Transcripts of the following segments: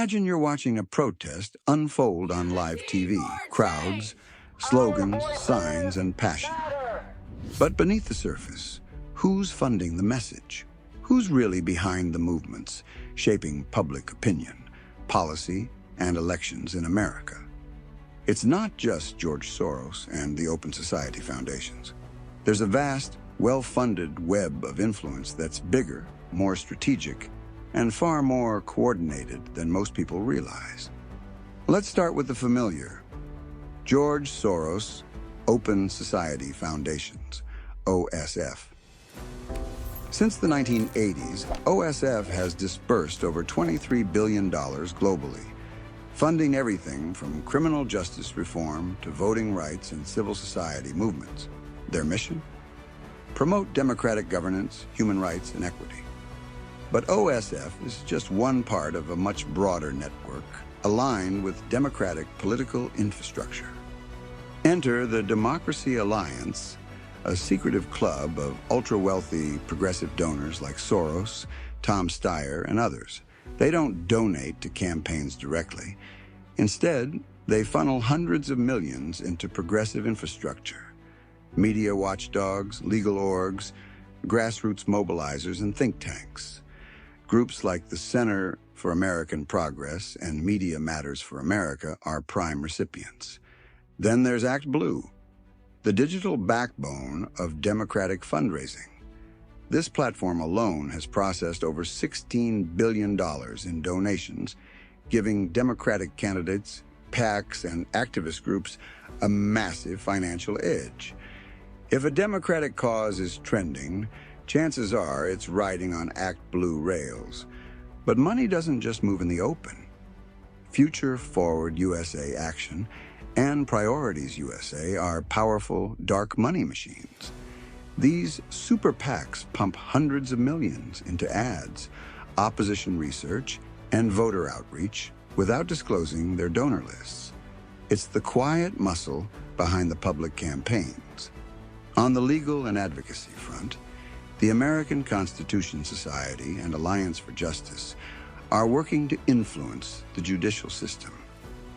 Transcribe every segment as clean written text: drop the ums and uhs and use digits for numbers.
Imagine you're watching a protest unfold on live TV. Crowds, slogans, signs, and passion. But beneath the surface, who's funding the message? Who's really behind the movements, shaping public opinion, policy, and elections in America? It's not just George Soros and the Open Society Foundations. There's a vast, well-funded web of influence that's bigger, more strategic, and far more coordinated than most people realize. Let's start with the familiar. George Soros Open Society Foundations, OSF. Since the 1980s, OSF has disbursed over $23 billion globally, funding everything from criminal justice reform to voting rights and civil society movements. Their mission? Promote democratic governance, human rights, and equity. But OSF is just one part of a much broader network aligned with democratic political infrastructure. Enter the Democracy Alliance, a secretive club of ultra-wealthy progressive donors like Soros, Tom Steyer, and others. They don't donate to campaigns directly. Instead, they funnel hundreds of millions into progressive infrastructure, media watchdogs, legal orgs, grassroots mobilizers, and think tanks. Groups like the Center for American Progress and Media Matters for America are prime recipients. Then there's ActBlue, the digital backbone of democratic fundraising. This platform alone has processed over $16 billion in donations, giving Democratic candidates, PACs, and activist groups a massive financial edge. If a Democratic cause is trending, chances are it's riding on ActBlue rails. But money doesn't just move in the open. Future Forward USA Action and Priorities USA are powerful dark money machines. These super PACs pump hundreds of millions into ads, opposition research, and voter outreach without disclosing their donor lists. It's the quiet muscle behind the public campaigns. On the legal and advocacy front, the American Constitution Society and Alliance for Justice are working to influence the judicial system,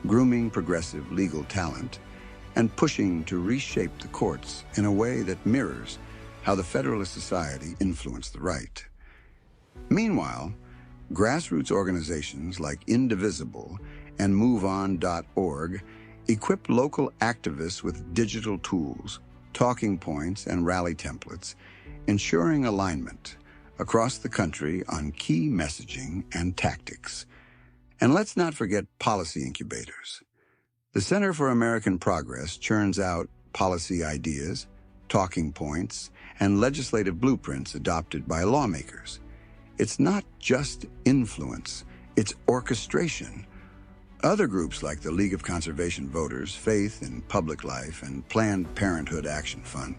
grooming progressive legal talent, and pushing to reshape the courts in a way that mirrors how the Federalist Society influenced the right. Meanwhile, grassroots organizations like Indivisible and MoveOn.org equip local activists with digital tools, talking points, and rally templates, ensuring alignment across the country on key messaging and tactics. And let's not forget policy incubators. The Center for American Progress churns out policy ideas, talking points, and legislative blueprints adopted by lawmakers. It's not just influence, it's orchestration. Other groups like the League of Conservation Voters, Faith in Public Life, and Planned Parenthood Action Fund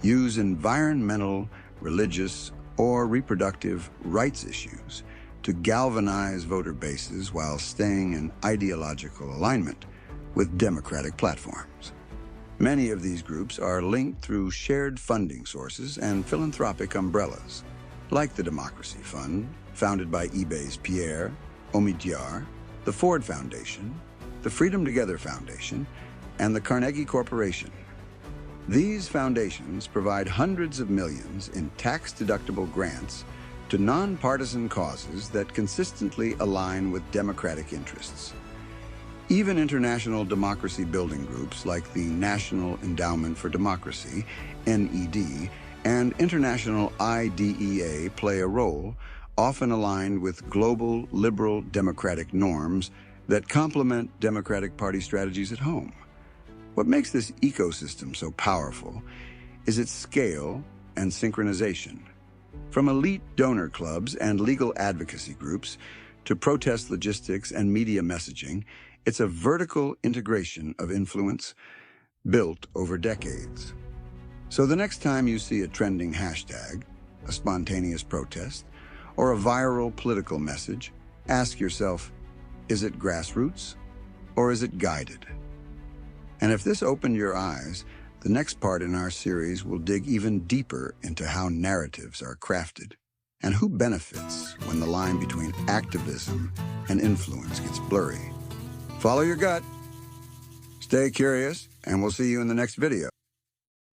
use environmental, religious, or reproductive rights issues to galvanize voter bases while staying in ideological alignment with democratic platforms. Many of these groups are linked through shared funding sources and philanthropic umbrellas, like the Democracy Fund, founded by eBay's Pierre Omidyar, the Ford Foundation, the Freedom Together Foundation, and the Carnegie Corporation. These foundations provide hundreds of millions in tax-deductible grants to nonpartisan causes that consistently align with democratic interests. Even international democracy-building groups like the National Endowment for Democracy, NED, and International IDEA play a role, often aligned with global liberal democratic norms that complement Democratic Party strategies at home. What makes this ecosystem so powerful is its scale and synchronization. From elite donor clubs and legal advocacy groups to protest logistics and media messaging, it's a vertical integration of influence built over decades. So the next time you see a trending hashtag, a spontaneous protest, or a viral political message, ask yourself, is it grassroots or is it guided? And if this opened your eyes, the next part in our series will dig even deeper into how narratives are crafted And who benefits when the line between activism and influence gets blurry? Follow your gut, stay curious, and we'll see you in the next video.